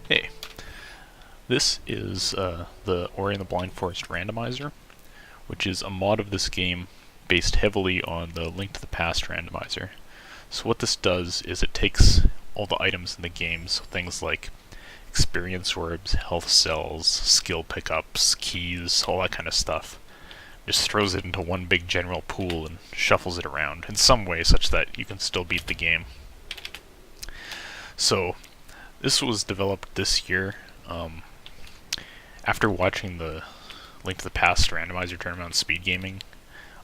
Hey, this is the Ori and the Blind Forest Randomizer, which is a mod of this game based heavily on the Link to the Past randomizer. So what this does is it takes all the items in the game, so things like experience orbs, health cells, skill pickups, keys, all that kind of stuff, just throws it into one big general pool and shuffles it around in some way such that you can still beat the game. So this was developed this year. After watching the Link to the Past randomizer tournament on Speed Gaming,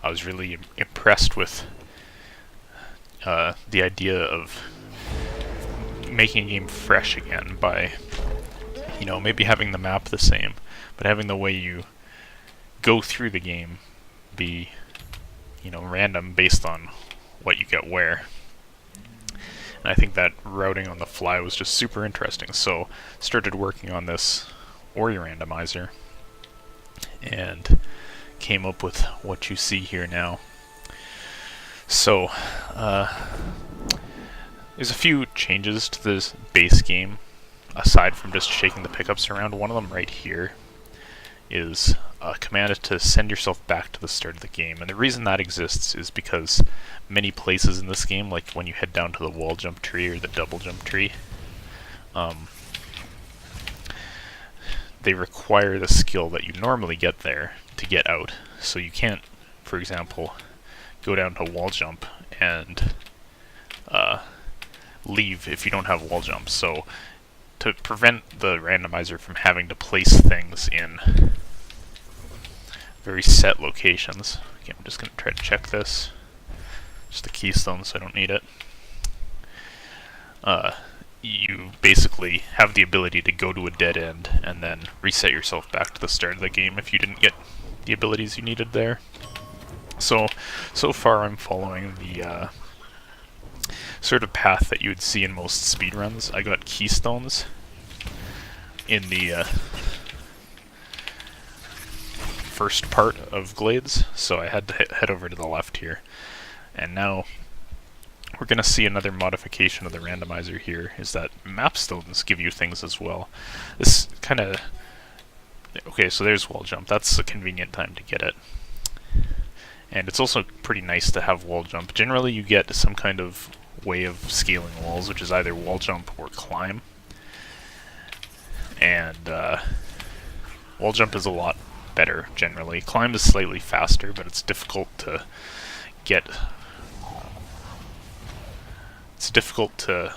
I was really impressed with the idea of making a game fresh again by, maybe having the map the same, but having the way you go through the game be, random based on what you get where. And I think that routing on the fly was just super interesting, so started working on this Ori randomizer and came up with what you see here now. So there's a few changes to this base game aside from just shaking the pickups around. One of them right here is a command to send yourself back to the start of the game, and the reason that exists is because many places in this game, like when you head down to the wall jump tree or the double jump tree, they require the skill that you normally get there to get out. So you can't, for example, go down to wall jump and leave if you don't have wall jump. So to prevent the randomizer from having to place things in very set locations, okay, I'm just going to try to check this. Just the keystone, so I don't need it. You basically have the ability to go to a dead end and then reset yourself back to the start of the game if you didn't get the abilities you needed there. So far I'm following the sort of path that you would see in most speedruns. I got keystones in the first part of Glades, so I had to head over to the left here. And now we're going to see another modification of the randomizer here, is that map stones give you things as well. This kind of... Okay, so there's wall jump. That's a convenient time to get it. And it's also pretty nice to have wall jump. Generally you get some kind of way of scaling walls, which is either wall jump or climb. And wall jump is a lot better, generally. Climb is slightly faster, but it's difficult to get... It's difficult to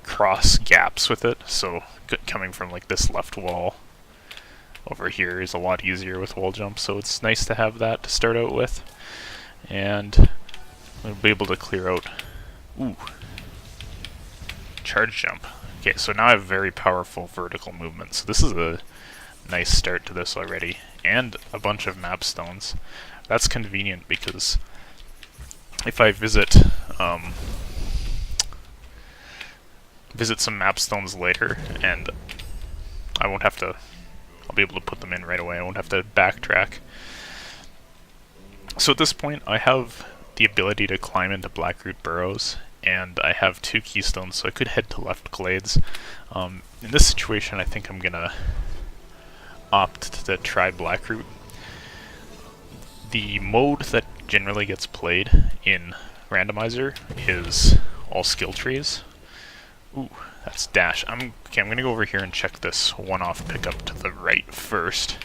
cross gaps with it, so coming from like this left wall over here is a lot easier with wall jump, so it's nice to have that to start out with. And we'll be able to clear out... Ooh. Charge jump. Okay, so now I have very powerful vertical movement, so this is a nice start to this already. And a bunch of map stones. That's convenient because if I visit some map stones later, and I'll be able to put them in right away. I won't have to backtrack. So at this point, I have the ability to climb into Blackroot burrows, and I have 2 keystones, so I could head to left glades. In this situation, I think I'm gonna opt to try Blackroot. The mode that generally gets played in randomizer is all skill trees. Ooh, that's dash. I'm gonna go over here and check this one-off pickup to the right first.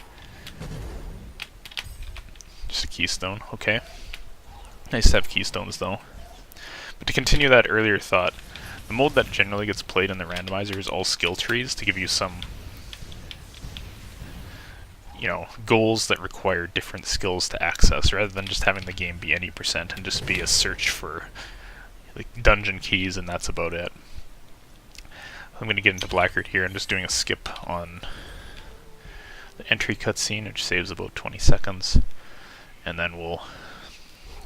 Just a keystone, okay. Nice to have keystones though. But to continue that earlier thought, the mode that generally gets played in the randomizer is all skill trees to give you some goals that require different skills to access, rather than just having the game be any percent and just be a search for like dungeon keys and that's about it. I'm going to get into Blackroot here. I'm just doing a skip on the entry cutscene, which saves about 20 seconds, and then we'll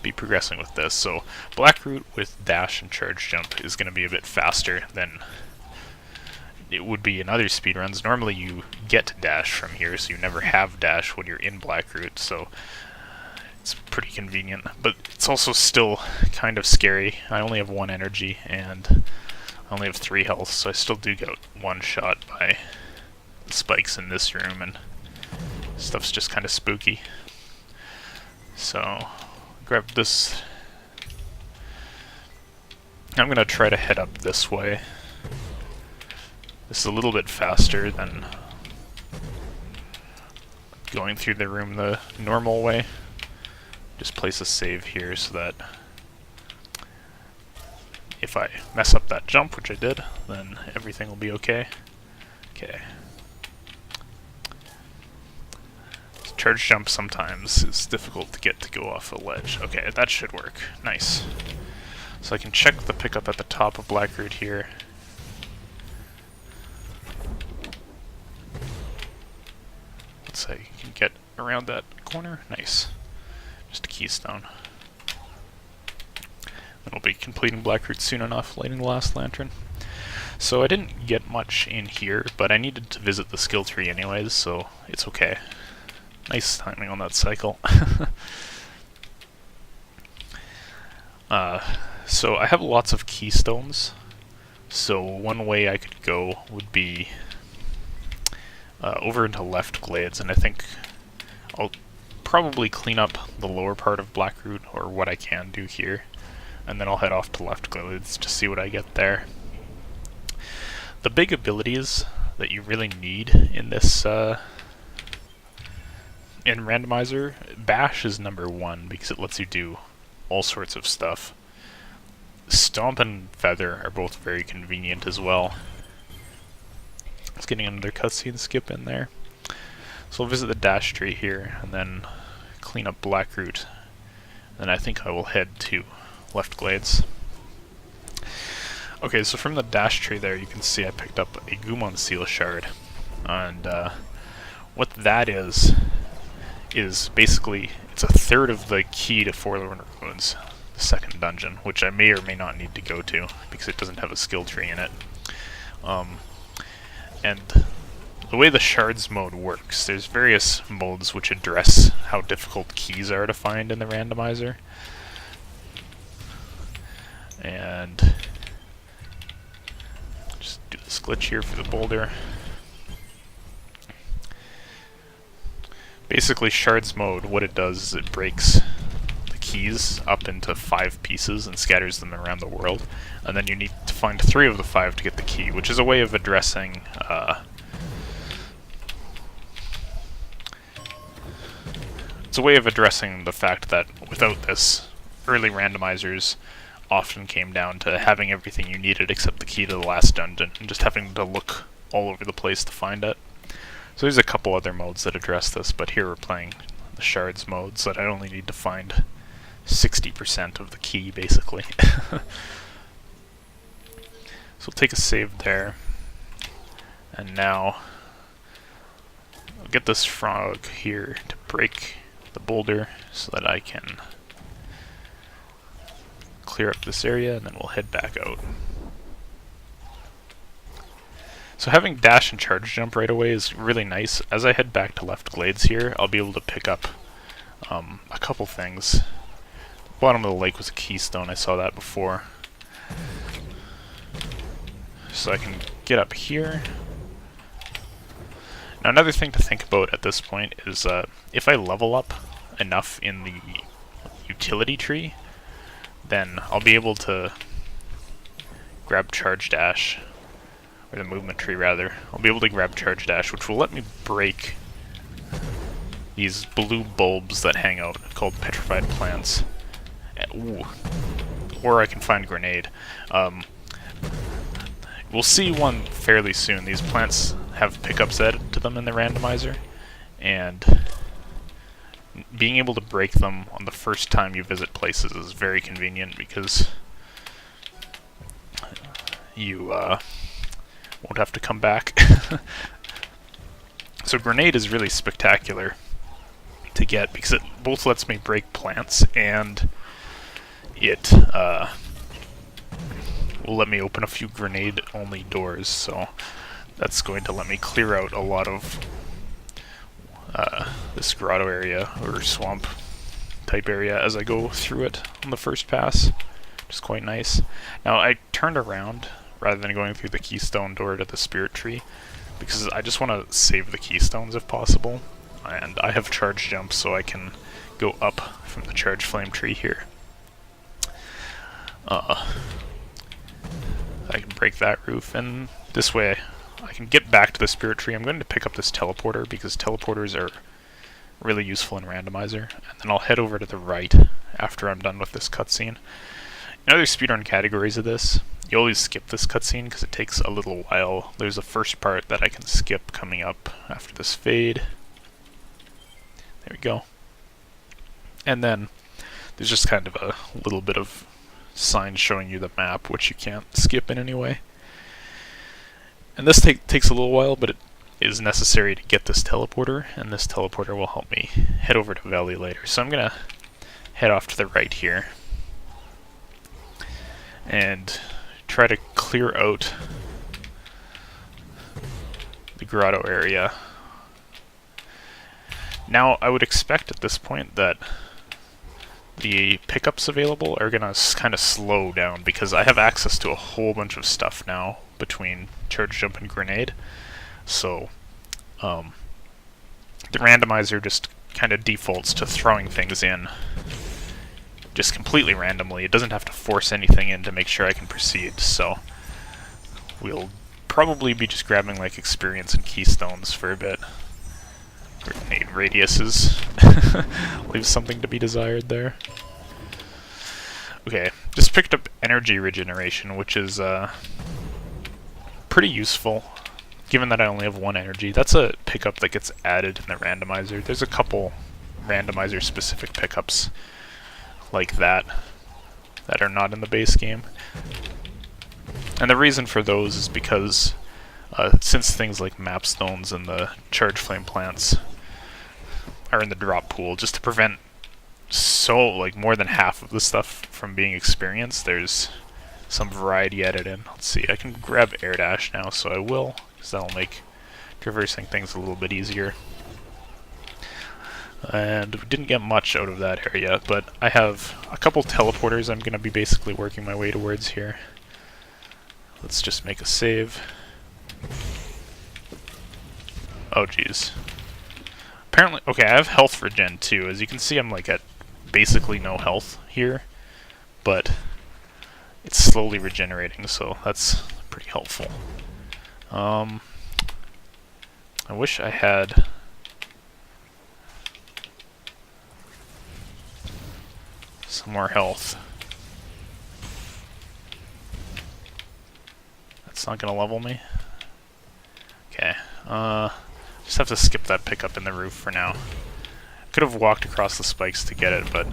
be progressing with this. So Blackroot with dash and charge jump is going to be a bit faster than it would be in other speedruns. Normally you get dash from here, so you never have dash when you're in Blackroot, so it's pretty convenient. But it's also still kind of scary. I only have 1 energy, and I only have 3 health, so I still do get one shot by the spikes in this room, and stuff's just kind of spooky. So, grab this. I'm going to try to head up this way. This is a little bit faster than going through the room the normal way. Just place a save here so that if I mess up that jump, which I did, then everything will be okay. Okay. Charge jump sometimes is difficult to get to go off a ledge. Okay, that should work. Nice. So I can check the pickup at the top of Blackroot here. Let's say you can get around that corner. Nice. Just a keystone. Then we'll be completing Blackroot soon enough, lighting the last lantern. So I didn't get much in here, but I needed to visit the skill tree anyways, so it's okay. Nice timing on that cycle. So I have lots of keystones, so one way I could go would be over into left glades, and I think I'll probably clean up the lower part of Blackroot, or what I can do here, and then I'll head off to left glades to see what I get there. The big abilities that you really need in this in Randomizer, Bash is #1 because it lets you do all sorts of stuff. Stomp and Feather are both very convenient as well. It's getting another cutscene skip in there. So I'll visit the dash tree here and then clean up Blackroot. Then I think I will head to left glades. Okay, so from the dash tree there you can see I picked up a Gumon Seal shard. And what that is basically, it's 1/3 of the key to Forlorn Ruins, the second dungeon, which I may or may not need to go to, because it doesn't have a skill tree in it. And the way the shards mode works, there's various modes which address how difficult keys are to find in the randomizer. And just do this glitch here for the boulder. Basically, shards mode, what it does is it breaks the keys up into 5 pieces and scatters them around the world, and then you need to find 3 of the 5 to get the key, which is a way of addressing the fact that without this, early randomizers often came down to having everything you needed except the key to the last dungeon, and just having to look all over the place to find it. So there's a couple other modes that address this, but here we're playing the shards mode, so that I only need to find 60% of the key, basically. So we'll take a save there. And now I'll get this frog here to break the boulder so that I can clear up this area, and then we'll head back out. So having dash and charge jump right away is really nice. As I head back to left glades here, I'll be able to pick up a couple things. The bottom of the lake was a keystone, I saw that before. So I can get up here. Now another thing to think about at this point is if I level up enough in the utility tree, then I'll be able to grab charge dash, or the movement tree rather. I'll be able to grab charge dash, which will let me break these blue bulbs that hang out, called petrified plants. Ooh. Or I can find grenade. We'll see one fairly soon. These plants have pickups added to them in the randomizer, and being able to break them on the first time you visit places is very convenient, because you won't have to come back. So grenade is really spectacular to get, because it both lets me break plants, and it will let me open a few grenade-only doors, so that's going to let me clear out a lot of this grotto area, or swamp type area, as I go through it on the first pass, which is quite nice. Now I turned around rather than going through the keystone door to the spirit tree, because I just want to save the keystones if possible, and I have charge jump so I can go up from the charge flame tree here. I can break that roof, and this way I can get back to the spirit tree. I'm going to pick up this teleporter because teleporters are really useful in Randomizer, and then I'll head over to the right after I'm done with this cutscene. In other speedrun categories of this, you always skip this cutscene because it takes a little while. There's a first part that I can skip coming up after this fade. There we go. And then there's just kind of a little bit of sign showing you the map, which you can't skip in any way. And this takes a little while, but it is necessary to get this teleporter, and this teleporter will help me head over to Valley later. So I'm going to head off to the right here and try to clear out the grotto area. Now, I would expect at this point that the pickups available are going to kind of slow down, because I have access to a whole bunch of stuff now between charge jump and grenade. So the randomizer just kind of defaults to throwing things in just completely randomly. It doesn't have to force anything in to make sure I can proceed, so we'll probably be just grabbing like experience and keystones for a bit. Grenade radiuses leaves something to be desired there. Okay, just picked up energy regeneration, which is pretty useful, given that I only have one energy. That's a pickup that gets added in the randomizer. There's a couple randomizer specific pickups like that that are not in the base game. And the reason for those is because since things like map stones and the charge flame plants are in the drop pool, just to prevent more than half of the stuff from being experienced, there's some variety added in. Let's see, I can grab air dash now, so I will, because that'll make traversing things a little bit easier. And we didn't get much out of that area, but I have a couple teleporters I'm going to be basically working my way towards here. Let's just make a save. Oh jeez. Apparently, okay, I have health regen too. As you can see, I'm like at basically no health here, but it's slowly regenerating, so that's pretty helpful. I wish I had some more health. That's not gonna level me. Okay, just have to skip that pickup in the roof for now. Could have walked across the spikes to get it, but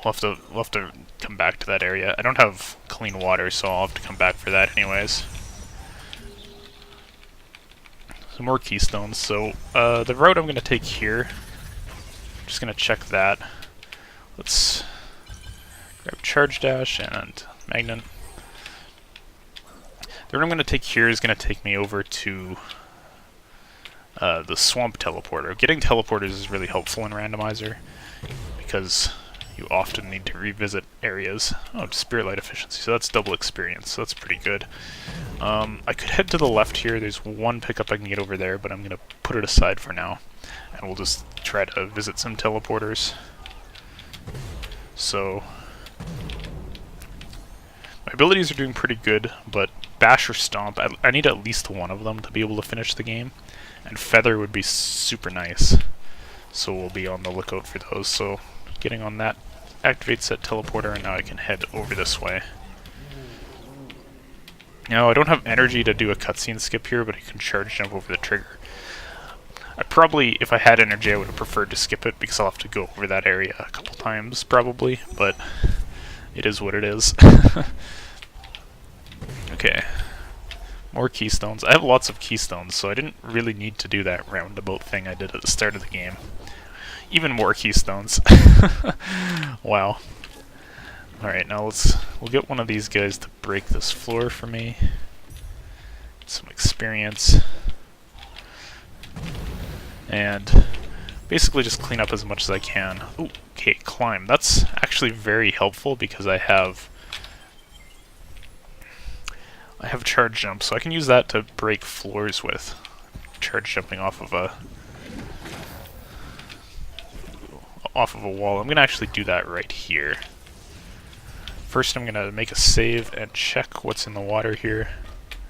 we'll have to come back to that area. I don't have clean water, so I'll have to come back for that anyways. Some more keystones. So the road I'm going to take here, I'm just going to check that. Let's grab charge dash and magnet. The road I'm going to take here is going to take me over to the swamp teleporter. Getting teleporters is really helpful in Randomizer, because you often need to revisit areas. Oh, spirit light efficiency, so that's double experience, so that's pretty good. I could head to the left here. There's one pickup I can get over there, but I'm going to put it aside for now, and we'll just try to visit some teleporters. So my abilities are doing pretty good, but Bash or Stomp, I need at least one of them to be able to finish the game, and Feather would be super nice, so we'll be on the lookout for those. So getting on that activates that teleporter, and now I can head over this way. Now, I don't have energy to do a cutscene skip here, but I can charge jump over the trigger. I probably, if I had energy, I would have preferred to skip it, because I'll have to go over that area a couple times, probably, but it is what it is. Okay. More keystones. I have lots of keystones, so I didn't really need to do that roundabout thing I did at the start of the game. Even more keystones. Wow. Alright, now we'll get one of these guys to break this floor for me. Some experience. And basically just clean up as much as I can. Ooh, okay, climb. That's actually very helpful, because I have I have charge jump, so I can use that to break floors with. Charge jumping off of a wall. I'm gonna actually do that right here. First, I'm gonna make a save and check what's in the water here.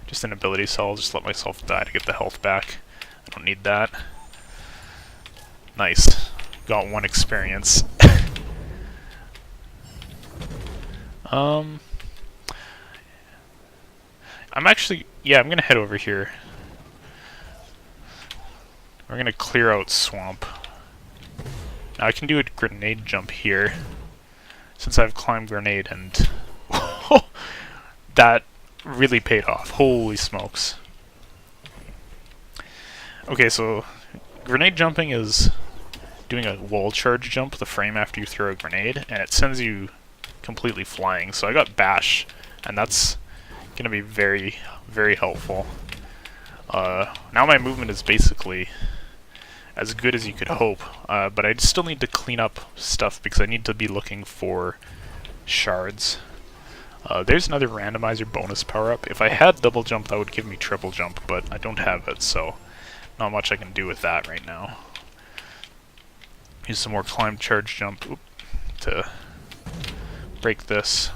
Just an ability, so I'll just let myself die to get the health back. I don't need that. Nice. Got 1 experience. I'm actually, yeah, I'm gonna head over here. We're gonna clear out swamp. Now I can do a grenade jump here, since I've climbed grenade, and that really paid off. Holy smokes. Okay, so grenade jumping is doing a wall charge jump the frame after you throw a grenade, and it sends you completely flying. So I got bash, and that's gonna be very, very helpful. Now my movement is basically as good as you could hope, but I still need to clean up stuff because I need to be looking for shards. There's another randomizer bonus power-up. If I had double jump, that would give me triple jump, but I don't have it, so not much I can do with that right now. Use some more climb charge jump to break this.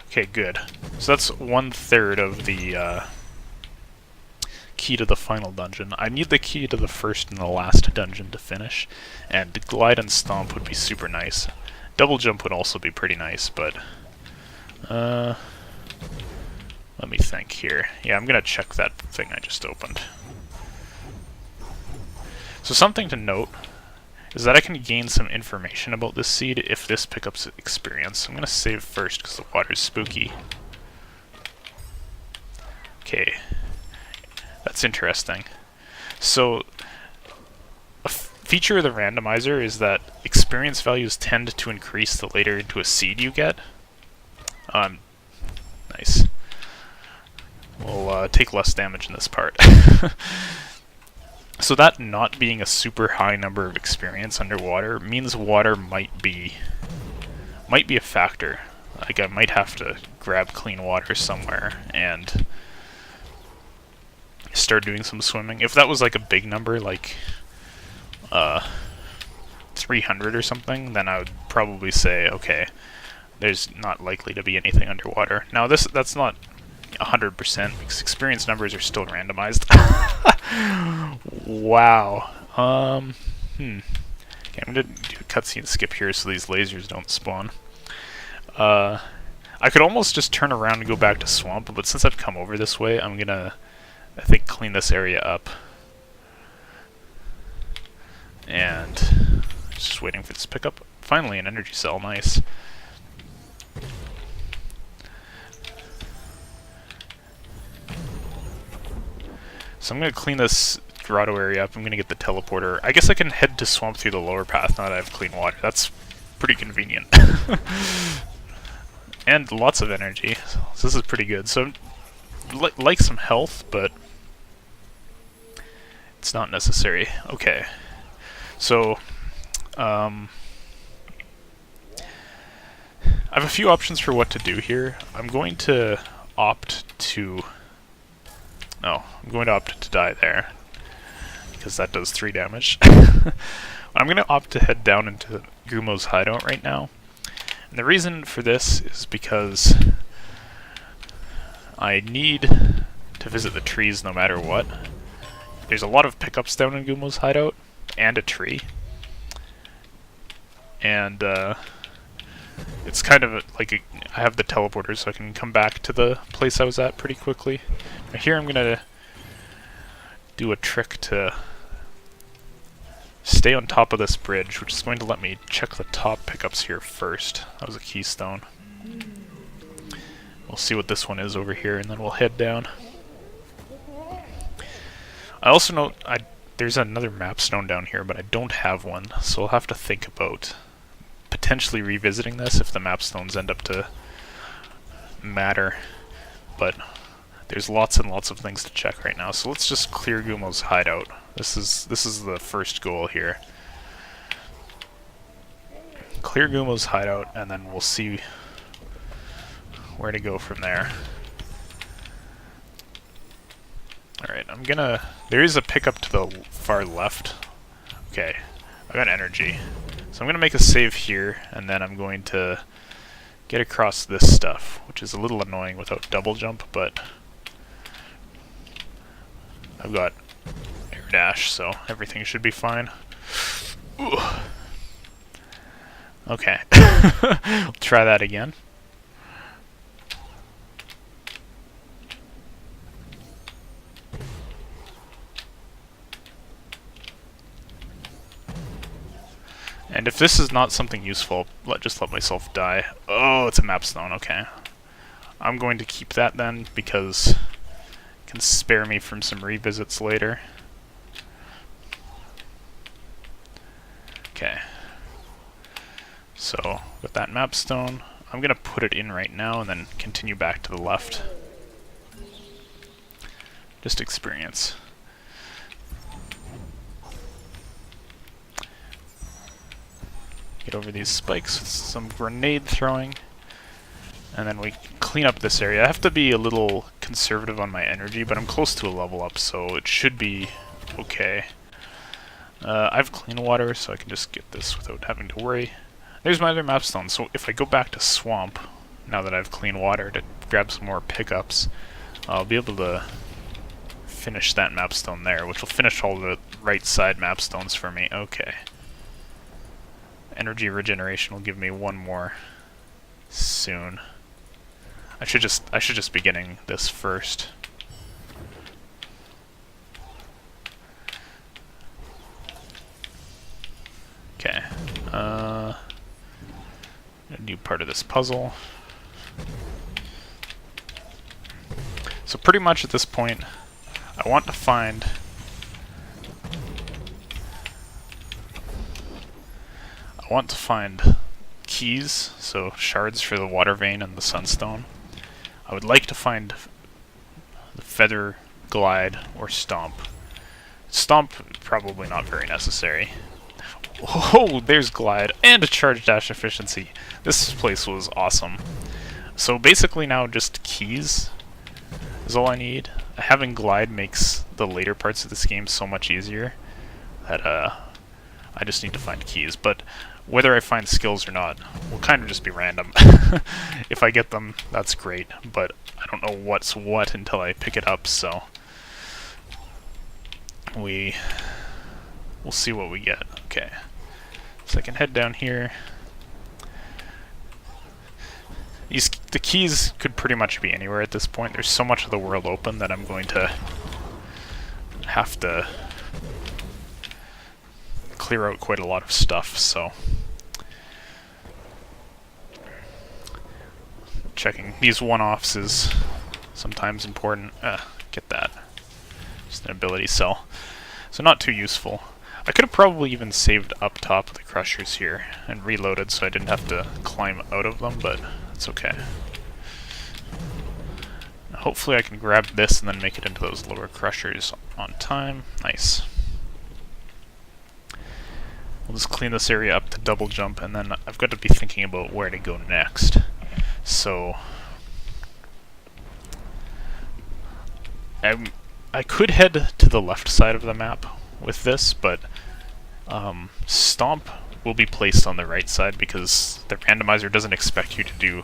Okay, good. So that's 1/3 of the key to the final dungeon. I need the key to the first and the last dungeon to finish, and glide and stomp would be super nice. Double jump would also be pretty nice, but let me think here. Yeah, I'm gonna check that thing I just opened. So something to note is that I can gain some information about this seed if this pickups experience. I'm gonna save first because the water's spooky. Okay. That's interesting. So, a feature of the randomizer is that experience values tend to increase the later into a seed you get. Nice. We'll take less damage in this part. So that not being a super high number of experience underwater means water might be a factor. Like I might have to grab clean water somewhere and start doing some swimming. If that was like a big number, like 300 or something, then I would probably say, okay, there's not likely to be anything underwater. Now that's not 100% because experience numbers are still randomized. Wow. Okay, I'm gonna do a cutscene skip here so these lasers don't spawn. I could almost just turn around and go back to swamp, but since I've come over this way, I'm gonna, I think, clean this area up. And just waiting for this pickup. Finally, an energy cell, nice. So I'm going to clean this grotto area up. I'm going to get the teleporter. I guess I can head to swamp through the lower path now that I have clean water. That's pretty convenient. And lots of energy. So this is pretty good. So like some health, but it's not necessary. Okay. So I have a few options for what to do here. I'm going to opt to die there, because that does 3 damage. I'm going to opt to head down into Gumo's hideout right now. And the reason for this is because I need to visit the trees no matter what. There's a lot of pickups down in Gumo's hideout, and a tree. And it's kind of I have the teleporter, so I can come back to the place I was at pretty quickly. Now here I'm gonna do a trick to stay on top of this bridge, which is going to let me check the top pickups here first. That was a keystone. We'll see what this one is over here, and then we'll head down. I also note there's another map stone down here, but I don't have one, so I'll have to think about potentially revisiting this if the map stones end up to matter. But there's lots and lots of things to check right now, so let's just clear Gumo's hideout. This is the first goal here. Clear Gumo's hideout, and then we'll see where to go from there. Alright, there is a pickup to the far left. Okay, I got energy. So I'm gonna make a save here, and then I'm going to get across this stuff, which is a little annoying without double jump, but I've got air dash, so everything should be fine. Ooh. Okay, we'll try that again. And if this is not something useful, just let myself die. Oh, it's a map stone, okay. I'm going to keep that then, because it can spare me from some revisits later. Okay. So, with that map stone, I'm going to put it in right now and then continue back to the left. Just experience. Get over these spikes with some grenade throwing. And then we clean up this area. I have to be a little conservative on my energy, but I'm close to a level up, so it should be okay. I have clean water, so I can just get this without having to worry. There's my other map stone, so if I go back to Swamp, now that I have clean water, to grab some more pickups, I'll be able to finish that map stone there, which will finish all the right side map stones for me. Okay. Energy regeneration will give me one more soon. I should just be getting this first. Okay. A new part of this puzzle. So pretty much at this point, I want to find keys, so shards for the water vein and the sunstone. I would like to find the feather, glide, or stomp. Stomp, probably not very necessary. Oh, there's glide and a charge dash efficiency. This place was awesome. So basically now just keys is all I need. Having glide makes the later parts of this game so much easier that I just need to find keys. But whether I find skills or not will kind of just be random. If I get them, that's great, but I don't know what's what until I pick it up, so we'll see what we get. Okay, so I can head down here. The keys could pretty much be anywhere at this point. There's so much of the world open that I'm going to have to clear out quite a lot of stuff, so checking these one-offs is sometimes important. Get that. Just an ability cell. So not too useful. I could have probably even saved up top of the crushers here and reloaded so I didn't have to climb out of them, but it's okay. Hopefully I can grab this and then make it into those lower crushers on time. Nice. We'll just clean this area up to double jump, and then I've got to be thinking about where to go next. So I could head to the left side of the map with this, but Stomp will be placed on the right side because the randomizer doesn't expect you to do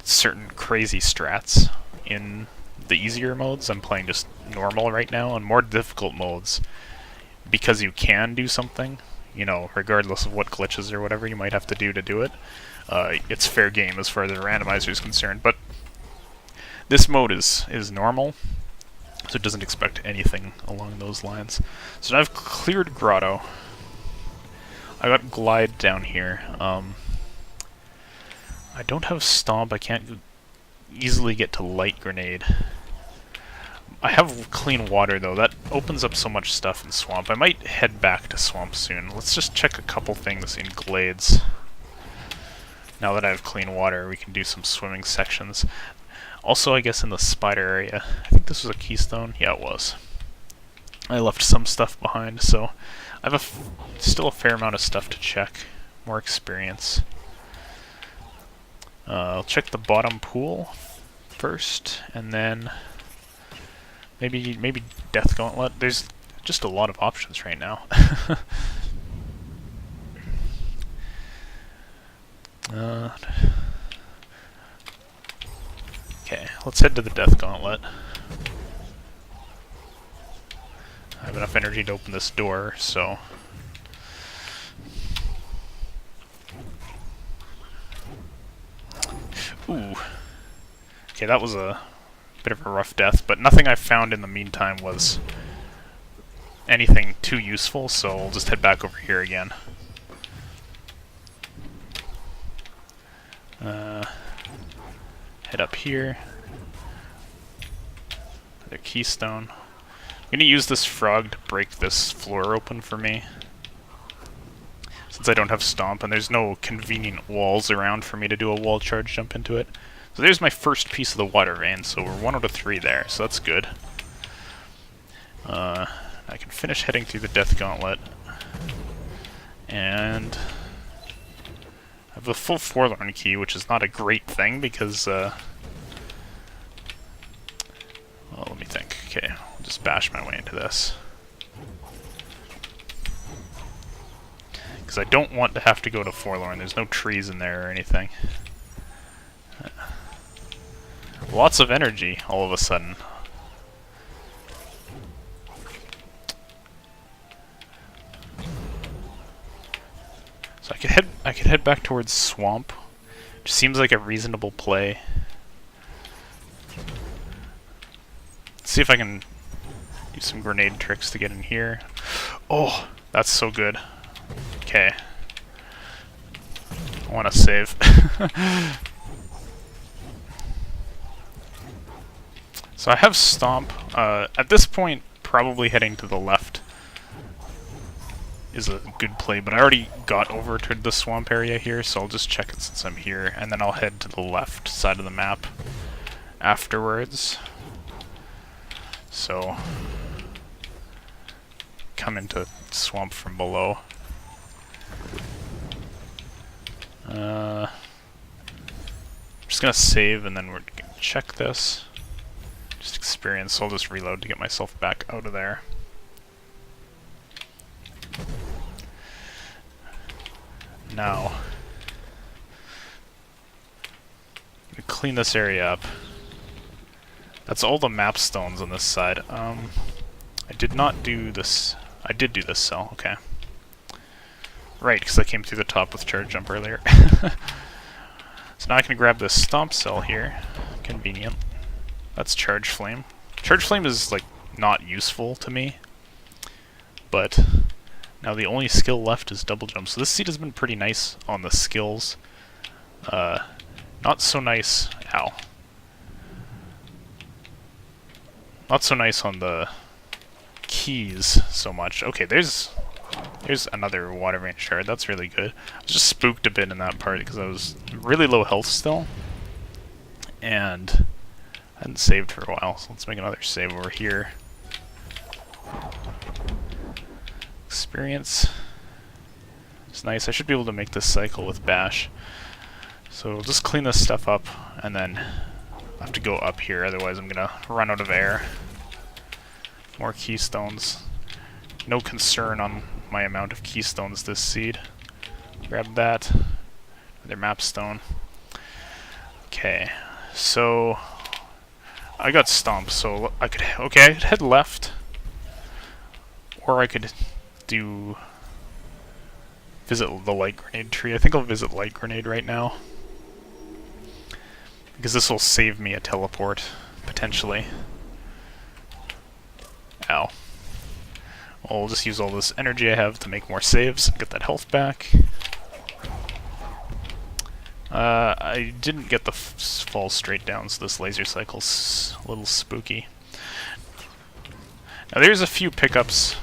certain crazy strats in the easier modes. I'm playing just normal right now. On more difficult modes, because you can do something, you know, regardless of what glitches or whatever you might have to do it, it's fair game as far as the randomizer is concerned. But this mode is normal, so it doesn't expect anything along those lines. So now I've cleared Grotto. I got Glide down here. I don't have Stomp. I can't easily get to Light Grenade. I have Clean Water, though. That opens up so much stuff in Swamp. I might head back to Swamp soon. Let's just check a couple things in Glades. Now that I have Clean Water, we can do some swimming sections. Also, I guess in the spider area, I think this was a keystone. Yeah, it was. I left some stuff behind, so I have still a fair amount of stuff to check. More experience. I'll check the bottom pool first, and then Maybe Death Gauntlet. There's just a lot of options right now. Okay, let's head to the Death Gauntlet. I have enough energy to open this door, so... Ooh. Okay, that was a bit of a rough death, but nothing I found in the meantime was anything too useful, so we'll just head back over here again. Head up here. Another keystone. I'm going to use this frog to break this floor open for me, since I don't have stomp, and there's no convenient walls around for me to do a wall charge jump into it. So there's my first piece of the water vein, so we're 1 out of 3 there, so that's good. I can finish heading through the Death Gauntlet, and I have a full Forlorn key, which is not a great thing, because, well, let me think. Okay, I'll just bash my way into this. Because I don't want to have to go to Forlorn. There's no trees in there or anything. Lots of energy, all of a sudden. So I could head back towards Swamp. Which seems like a reasonable play. Let's see if I can use some grenade tricks to get in here. Oh, that's so good. Okay. I want to save. So I have Stomp. At this point, probably heading to the left is a good play, but I already got over to the swamp area here, so I'll just check it since I'm here, and then I'll head to the left side of the map afterwards. So, come into swamp from below. I'm just gonna save, and then we're gonna check this. Just experience, so I'll just reload to get myself back out of there. Now, I'm gonna clean this area up. That's all the map stones on this side. I did not do this. I did do this cell, okay. Right, because I came through the top with charge jump earlier. So now I can grab this stomp cell here. Convenient. That's charge flame. Charge flame is, like, not useful to me. But now the only skill left is double jump. So this seed has been pretty nice on the skills. Not so nice... Ow. Not so nice on the keys so much. Okay, there's another water vein shard. That's really good. I was just spooked a bit in that part because I was really low health still. And I hadn't saved for a while, so let's make another save over here. Experience. It's nice. I should be able to make this cycle with bash. So we'll just clean this stuff up, and then I have to go up here, otherwise I'm gonna run out of air. More keystones. No concern on my amount of keystones this seed. Grab that. Another map stone. Okay, so I got stomped, so I could head left, or I could do visit the light grenade tree. I think I'll visit light grenade right now, because this will save me a teleport, potentially. Ow. Well, I'll just use all this energy I have to make more saves and get that health back. I didn't get the fall straight down, so this laser cycle's a little spooky. Now there's a few pickups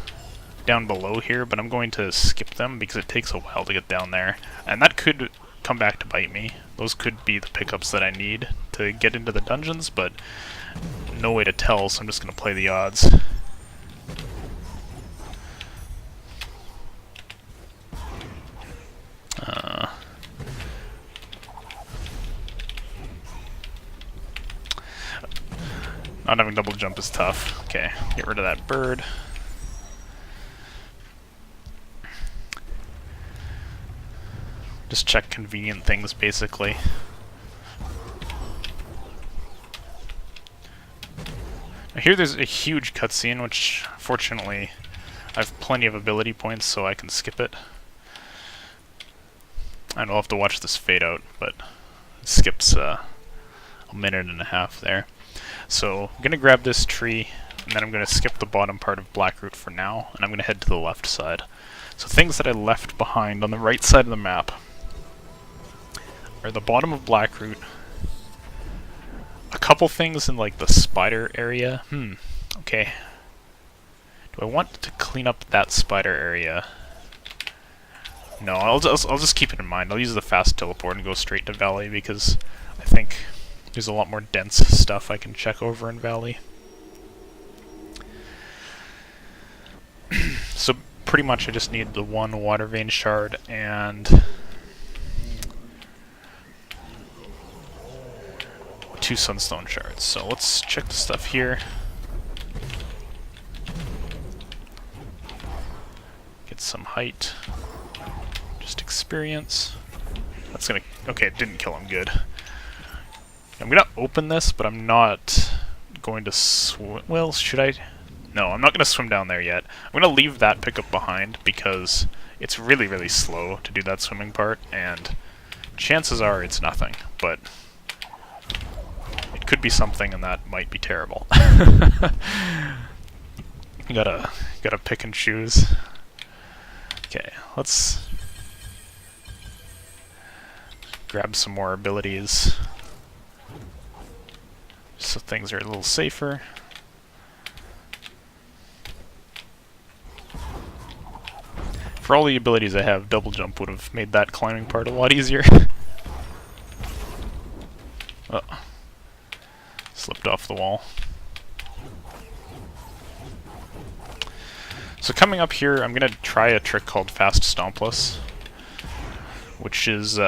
down below here, but I'm going to skip them because it takes a while to get down there. And that could come back to bite me. Those could be the pickups that I need to get into the dungeons, but no way to tell, so I'm just going to play the odds. Not having double jump is tough. Okay, get rid of that bird. Just check convenient things, basically. Now here there's a huge cutscene, which, fortunately, I have plenty of ability points, so I can skip it. And I'll have to watch this fade out, but it skips a minute and a half there. So I'm going to grab this tree, and then I'm going to skip the bottom part of Blackroot for now, and I'm going to head to the left side. So things that I left behind on the right side of the map are the bottom of Blackroot, a couple things in like the spider area. Okay. Do I want to clean up that spider area? No, I'll just keep it in mind. I'll use the fast teleport and go straight to Valley because I think there's a lot more dense stuff I can check over in Valley. So pretty much I just need the one water vein shard and 2 sunstone shards. So let's check the stuff here. Get some height. Just experience. That's gonna... Okay, it didn't kill him. Good. I'm gonna open this, but I'm not going to swim... Well, should I... No, I'm not gonna swim down there yet. I'm gonna leave that pickup behind because it's really, really slow to do that swimming part, and chances are it's nothing, but it could be something, and that might be terrible. Gotta pick and choose. Okay, let's grab some more abilities so things are a little safer. For all the abilities I have, double jump would have made that climbing part a lot easier. Oh. Slipped off the wall. So coming up here, I'm going to try a trick called Fast Stompless, which is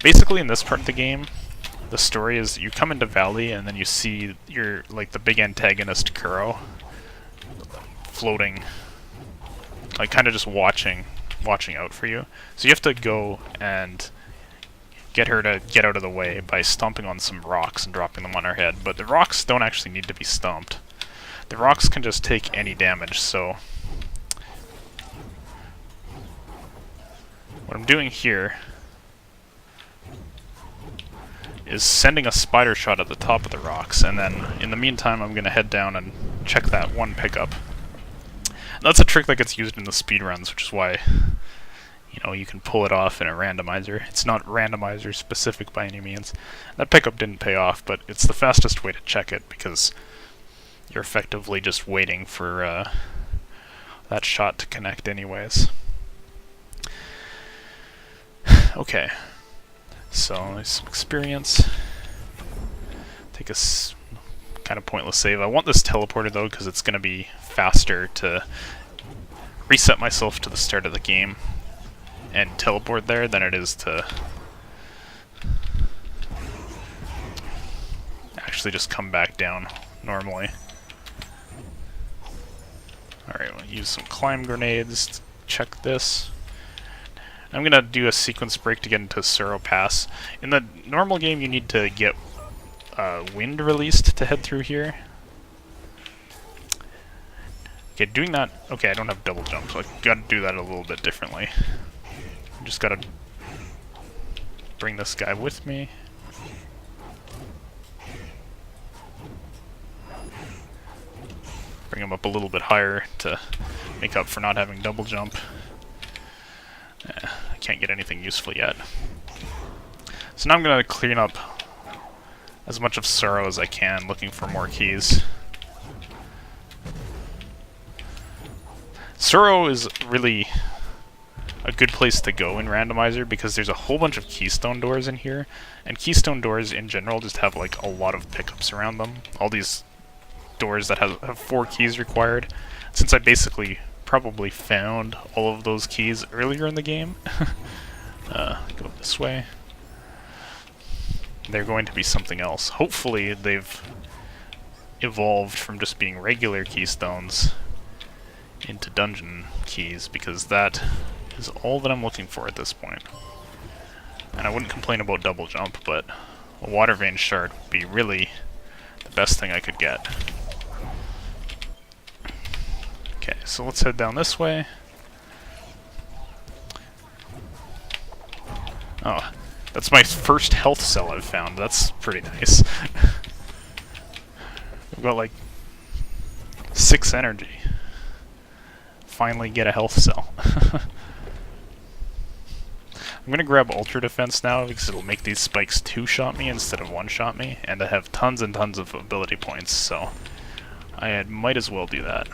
basically in this part of the game, the story is you come into Valley and then you see your the big antagonist Kuro floating, like kind of just watching out for you. So you have to go and get her to get out of the way by stomping on some rocks and dropping them on her head. But the rocks don't actually need to be stomped. The rocks can just take any damage, so what I'm doing here is sending a spider shot at the top of the rocks, and then in the meantime I'm going to head down and check that one pickup. That's a trick that gets used in the speedruns, which is why you can pull it off in a randomizer. It's not randomizer specific by any means. That pickup didn't pay off, but it's the fastest way to check it because you're effectively just waiting for that shot to connect anyways. Okay, so some experience. Take a kind of pointless save. I want this teleporter though because it's going to be faster to reset myself to the start of the game and teleport there than it is to actually just come back down normally. Alright, we'll use some climb grenades to check this. I'm gonna do a sequence break to get into Suro Pass. In the normal game you need to get wind released to head through here. Okay, doing that... Okay, I don't have double jump, so I've got to do that a little bit differently. Just gotta bring this guy with me. Bring him up a little bit higher to make up for not having double jump. I can't get anything useful yet. So now I'm gonna clean up as much of Suro as I can, looking for more keys. Suro is really a good place to go in Randomizer because there's a whole bunch of keystone doors in here, and keystone doors in general just have like a lot of pickups around them. All these doors that have 4 keys required. Since I basically probably found all of those keys earlier in the game, go this way. They're going to be something else. Hopefully they've evolved from just being regular keystones into dungeon keys, because that is all that I'm looking for at this point. And I wouldn't complain about double jump, but a water vein shard would be really the best thing I could get. Okay, so let's head down this way. Oh, that's my first health cell I've found. That's pretty nice. I've got like 6 energy. Finally get a health cell. I'm gonna grab Ultra Defense now because it'll make these spikes 2-shot me instead of 1-shot me, and I have tons and tons of ability points, so I might as well do that.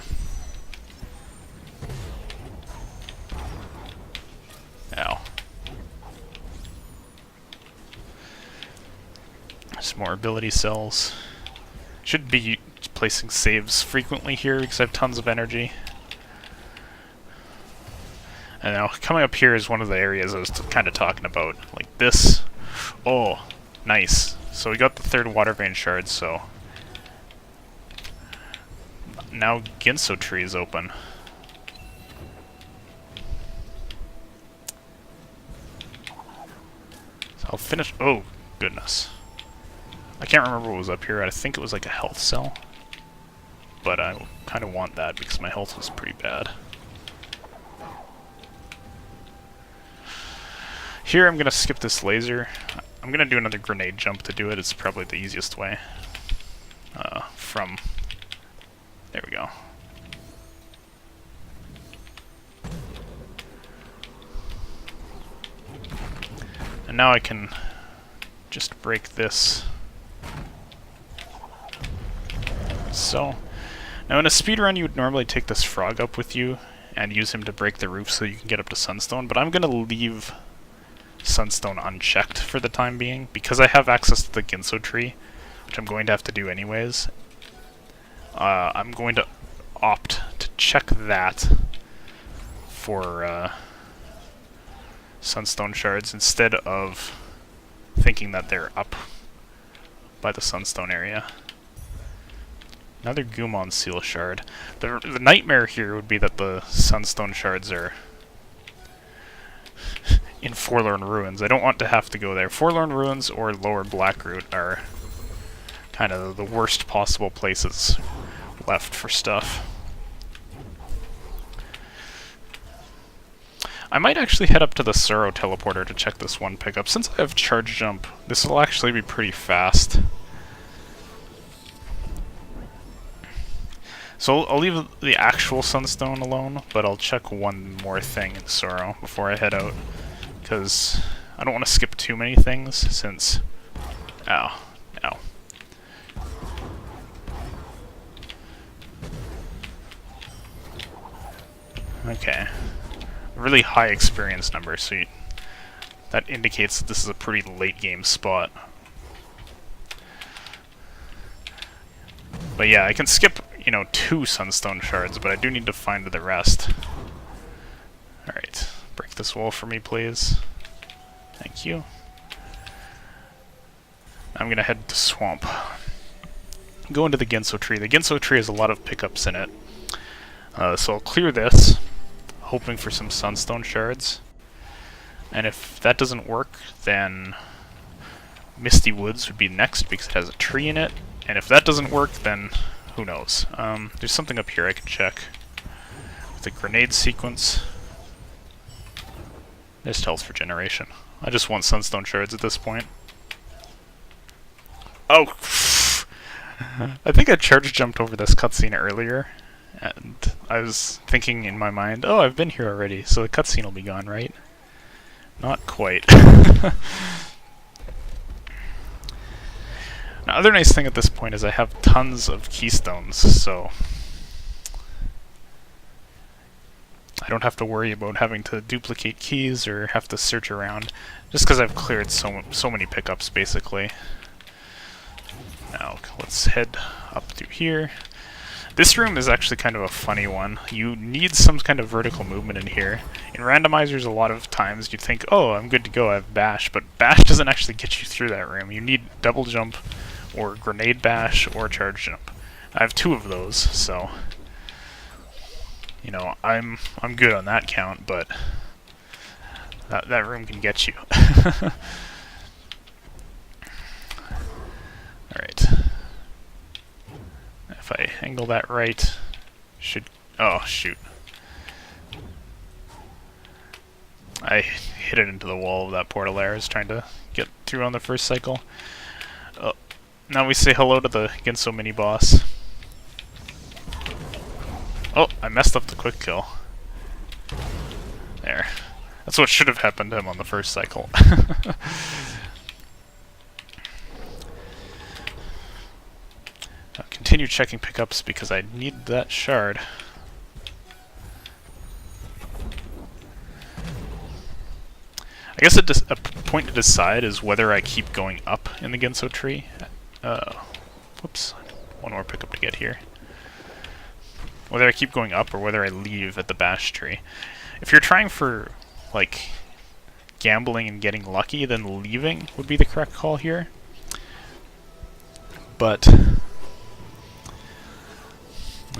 Ow. Some more ability cells. Should be placing saves frequently here because I have tons of energy. And now, coming up here is one of the areas I was kind of talking about. Like this. Oh, nice. So we got the 3rd water vein shard, so now Ginso tree is open. So I'll finish. Oh, goodness. I can't remember what was up here. I think it was like a health cell. But I kind of want that because my health was pretty bad. Here I'm going to skip this laser. I'm going to do another grenade jump to do it. It's probably the easiest way. There we go. And now I can just break this. So, now in a speedrun you would normally take this frog up with you and use him to break the roof so you can get up to sunstone, but I'm going to leave sunstone unchecked for the time being, because I have access to the Ginso tree, which I'm going to have to do anyways. I'm going to opt to check that for sunstone shards instead of thinking that they're up by the sunstone area. Another Gumon seal shard. The nightmare here would be that the sunstone shards are in Forlorn Ruins. I don't want to have to go there. Forlorn Ruins or Lower Blackroot are kind of the worst possible places left for stuff. I might actually head up to the Sorrow teleporter to check this one pickup. Since I have charge jump, this will actually be pretty fast. So I'll leave the actual sunstone alone, but I'll check one more thing in Sorrow before I head out, because I don't want to skip too many things since... Ow. Ow. Okay. Really high experience number, so that indicates that this is a pretty late game spot. But yeah, I can skip, 2 sunstone shards, but I do need to find the rest. Alright, break this wall for me, please. Thank you. I'm gonna head to Swamp. Go into the Ginso tree. The Ginso tree has a lot of pickups in it. So I'll clear this, hoping for some sunstone shards. And if that doesn't work, then Misty Woods would be next because it has a tree in it. And if that doesn't work, then who knows. There's something up here I can check. With a grenade sequence. There's health regeneration. I just want sunstone shards at this point. Oh! I think I charge jumped over this cutscene earlier. And I was thinking in my mind, oh, I've been here already, so the cutscene will be gone, right? Not quite. Now, other nice thing at this point is I have tons of keystones, so I don't have to worry about having to duplicate keys or have to search around, just because I've cleared so many pickups, basically. Now, let's head up through here. This room is actually kind of a funny one. You need some kind of vertical movement in here. In randomizers, a lot of times you think, oh, I'm good to go, I have bash, but bash doesn't actually get you through that room. You need double jump, or grenade bash, or charge jump. I have 2 of those, so you know, I'm good on that count, but that room can get you. Alright. If I angle that right, should... Oh, shoot. I hit it into the wall of that portal there. I was trying to get through on the first cycle. Oh, now we say hello to the Genso mini-boss. Oh, I messed up the quick kill. There. That's what should have happened to him on the first cycle. I'll continue checking pickups because I need that shard. I guess a point to decide is whether I keep going up in the Genso tree. Whoops. One more pickup to get here. Whether I keep going up or whether I leave at the bash tree. If you're trying for, like, gambling and getting lucky, then leaving would be the correct call here. But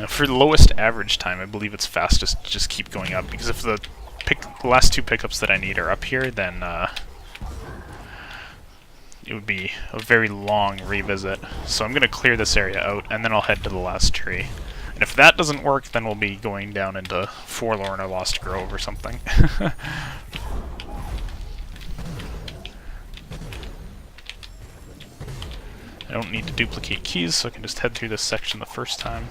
for the lowest average time, I believe it's fastest to just keep going up, because if the last 2 pickups that I need are up here, then it would be a very long revisit. So I'm going to clear this area out, and then I'll head to the last tree. And if that doesn't work, then we'll be going down into Forlorn or Lost Grove or something. I don't need to duplicate keys, so I can just head through this section the first time.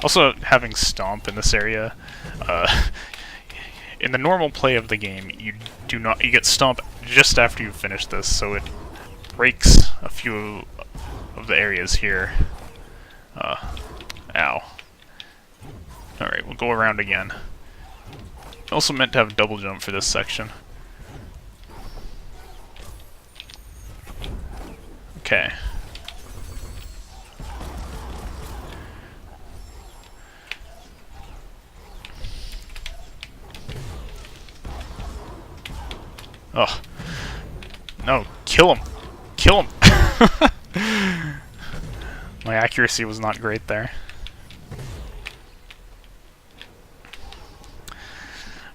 Also, having Stomp in this area, in the normal play of the game, you get Stomp just after you finish this, so it breaks a few of the areas here. Ow. Alright, we'll go around again. Also meant to have double jump for this section. Okay. Oh. No, kill him! Kill him! My accuracy was not great there.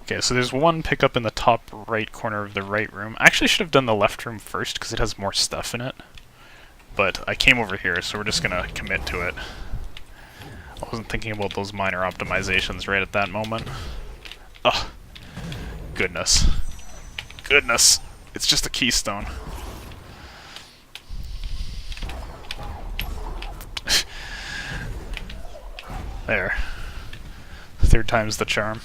Okay, so there's one pickup in the top right corner of the right room. I actually should have done the left room first, because it has more stuff in it. But I came over here, so we're just gonna commit to it. I wasn't thinking about those minor optimizations right at that moment. Ugh. Goodness. Goodness. It's just a keystone. There. 3rd time's the charm.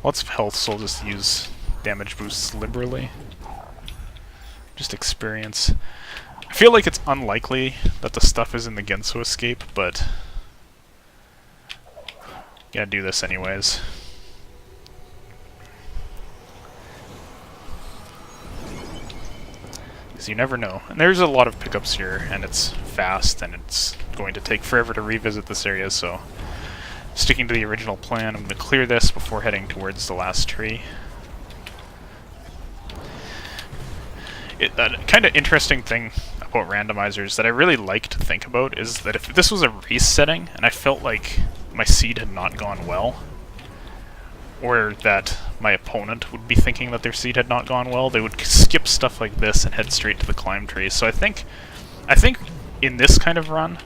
Lots of health, so I'll just use damage boosts liberally. Just experience. I feel like it's unlikely that the stuff is in the Genso escape, but gotta do this anyways. Because you never know. And there's a lot of pickups here, and it's fast, and it's going to take forever to revisit this area, so sticking to the original plan, I'm going to clear this before heading towards the last tree. A kind of interesting thing about randomizers that I really like to think about is that if this was a race setting, and I felt like my seed had not gone well, or that my opponent would be thinking that their seed had not gone well, they would skip stuff like this and head straight to the climb tree. So I think in this kind of run,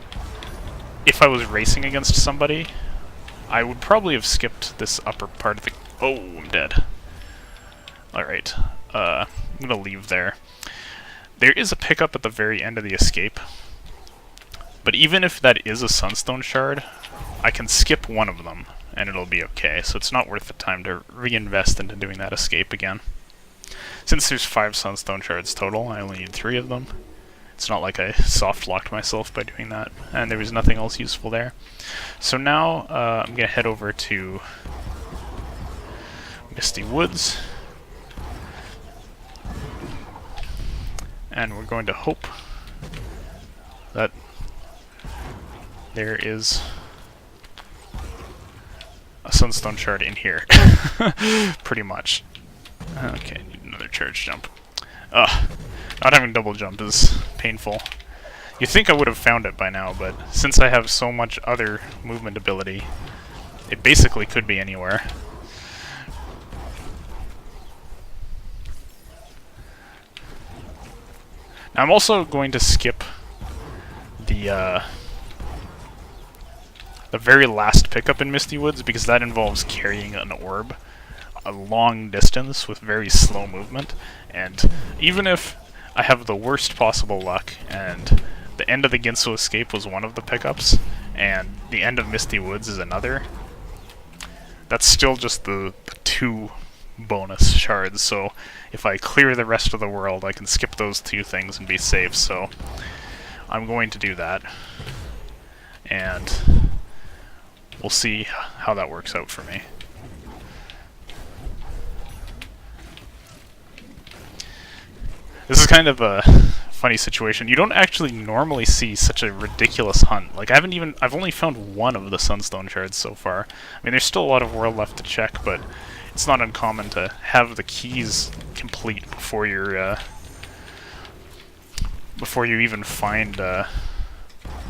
if I was racing against somebody, I would probably have skipped this upper part of the... Oh, I'm dead. Alright, I'm gonna leave there. There is a pickup at the very end of the escape, but even if that is a sunstone shard, I can skip one of them, and it'll be okay, so it's not worth the time to reinvest into doing that escape again. Since there's 5 sunstone shards total, I only need 3 of them. It's not like I soft-locked myself by doing that, and there was nothing else useful there. So now, I'm going to head over to Misty Woods, and we're going to hope that there is a sunstone shard in here. Pretty much. Okay, need another charge jump. Ugh, not having double jump is painful. You'd think I would have found it by now, but since I have so much other movement ability, it basically could be anywhere. Now I'm also going to skip the very last pickup in Misty Woods because that involves carrying an orb a long distance with very slow movement, and even if I have the worst possible luck and the end of the Ginso Escape was one of the pickups and the end of Misty Woods is another, that's still just the 2 bonus shards, so if I clear the rest of the world I can skip those 2 things and be safe, so I'm going to do that, and we'll see how that works out for me. This is kind of a funny situation. You don't actually normally see such a ridiculous hunt. Like, I've only found 1 of the sunstone shards so far. I mean, there's still a lot of world left to check, but it's not uncommon to have the keys complete before you're, before you even find, the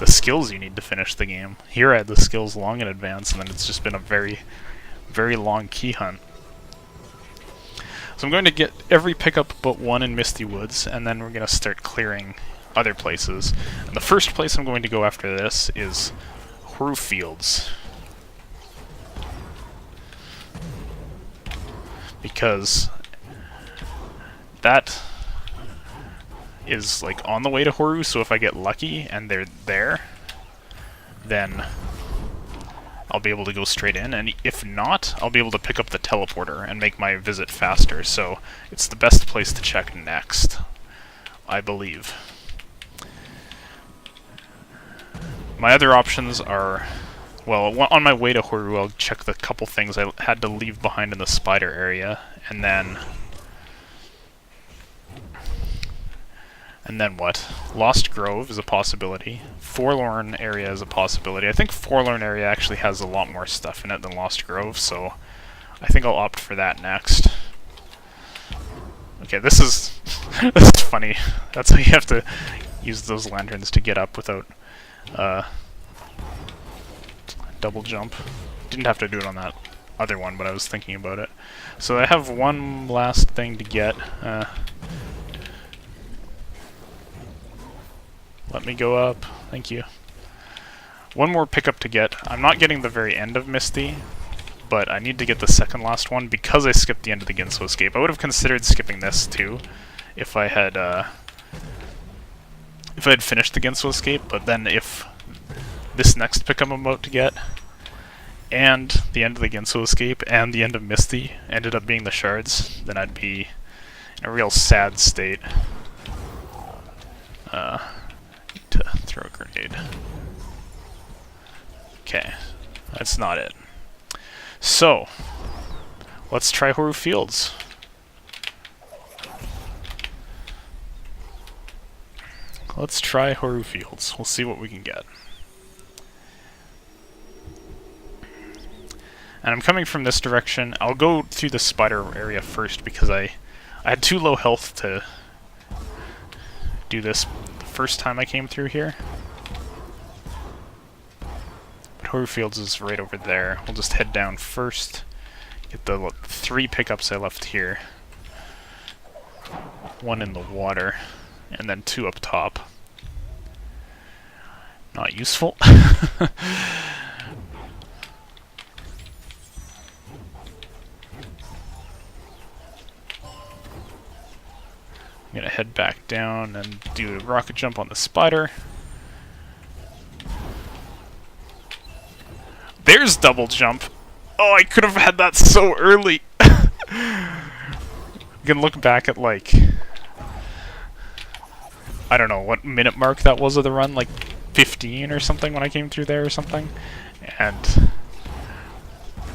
skills you need to finish the game. Here I had the skills long in advance, and then it's just been a very, very long key hunt. So I'm going to get every pickup but 1 in Misty Woods, and then we're going to start clearing other places. And the first place I'm going to go after this is Horu Fields. Because that is like on the way to Horu, so if I get lucky and they're there, then I'll be able to go straight in, and if not, I'll be able to pick up the teleporter and make my visit faster, so it's the best place to check next, I believe. My other options are, well, on my way to Horu, I'll check the couple things I had to leave behind in the spider area, and then what? Lost Grove is a possibility. Forlorn area is a possibility. I think Forlorn area actually has a lot more stuff in it than Lost Grove, so I think I'll opt for that next. Okay, this is this is funny. That's how you have to use those lanterns to get up without double jump. Didn't have to do it on that other one, but I was thinking about it. So I have one last thing to get. Let me go up. Thank you. One more pickup to get. I'm not getting the very end of Misty, but I need to get the second last one because I skipped the end of the Ginso Escape. I would have considered skipping this too if I had finished the Ginso Escape, but then if this next pickup I'm about to get and the end of the Ginso Escape and the end of Misty ended up being the shards, then I'd be in a real sad state. To throw a grenade. Okay, that's not it. So, let's try Horu Fields. Let's try Horu Fields. We'll see what we can get. And I'm coming from this direction. I'll go through the spider area first because I had too low health to do this first time I came through here. But Horu Fields is right over there. We'll just head down first, get the 3 pickups I left here. 1 in the water, and then 2 up top. Not useful. I'm gonna head back down and do a rocket jump on the spider. There's double jump! Oh, I could have had that so early! You can look back at, like, I don't know what minute mark that was of the run, like 15 or something when I came through there or something. And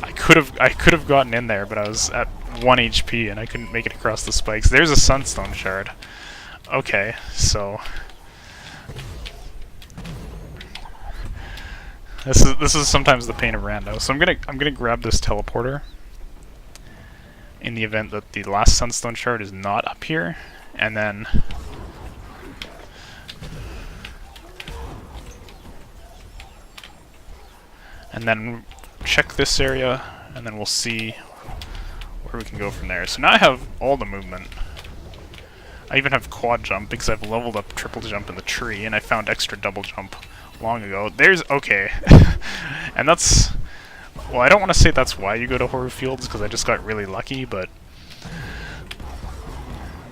I could have gotten in there, but I was at 1 HP and I couldn't make it across the spikes. There's a sunstone shard. Okay, so this is sometimes the pain of rando. So I'm gonna grab this teleporter in the event that the last sunstone shard is not up here, and then check this area, and then we'll see where we can go from there. So now I have all the movement. I even have quad jump because I've leveled up triple jump in the tree, and I found extra double jump long ago. Okay. And that's, well, I don't want to say that's why you go to horror fields, because I just got really lucky, but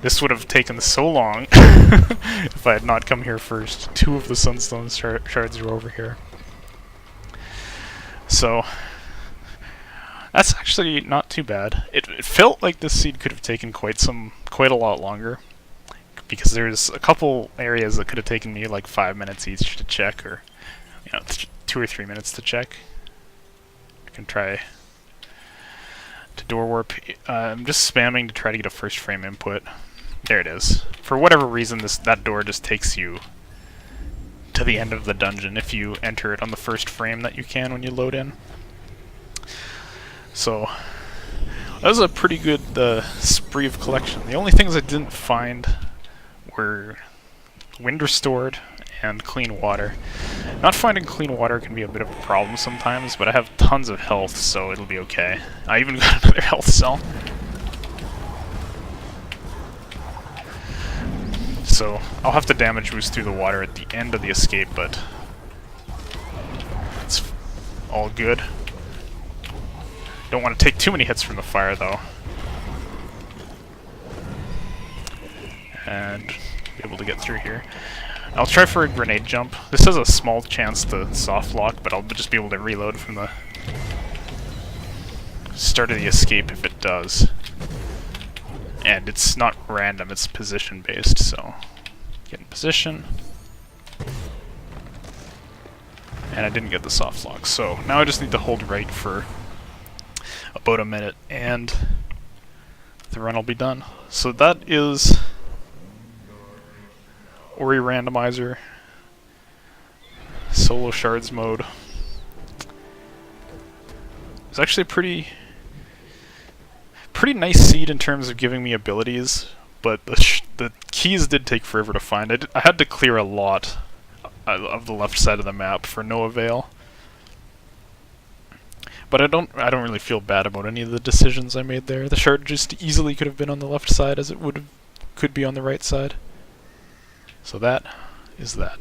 this would have taken so long if I had not come here first. 2 of the sunstone shards are over here. So that's actually not too bad. It felt like this seed could have taken quite a lot longer, because there's a couple areas that could have taken me like 5 minutes each to check, or 2 or 3 minutes to check. I can try to door warp. I'm just spamming to try to get a first frame input. There it is. For whatever reason, that door just takes you to the end of the dungeon if you enter it on the first frame that you can when you load in. So that was a pretty good spree of collection. The only things I didn't find were wind restored and clean water. Not finding clean water can be a bit of a problem sometimes, but I have tons of health, so it'll be okay. I even got another health cell. So I'll have to damage boost through the water at the end of the escape, but it's all good. Don't want to take too many hits from the fire, though. And be able to get through here. I'll try for a grenade jump. This has a small chance to soft lock, but I'll just be able to reload from the start of the escape if it does. And it's not random, it's position based, so get in position. And I didn't get the soft lock, so now I just need to hold right for about a minute, and the run will be done. So that is Ori Randomizer, solo shards mode. It's actually a pretty nice seed in terms of giving me abilities, but the keys did take forever to find. I had to clear a lot of the left side of the map for no avail. But I don't really feel bad about any of the decisions I made there. The shard just easily could have been on the left side as it could be on the right side. So that is that.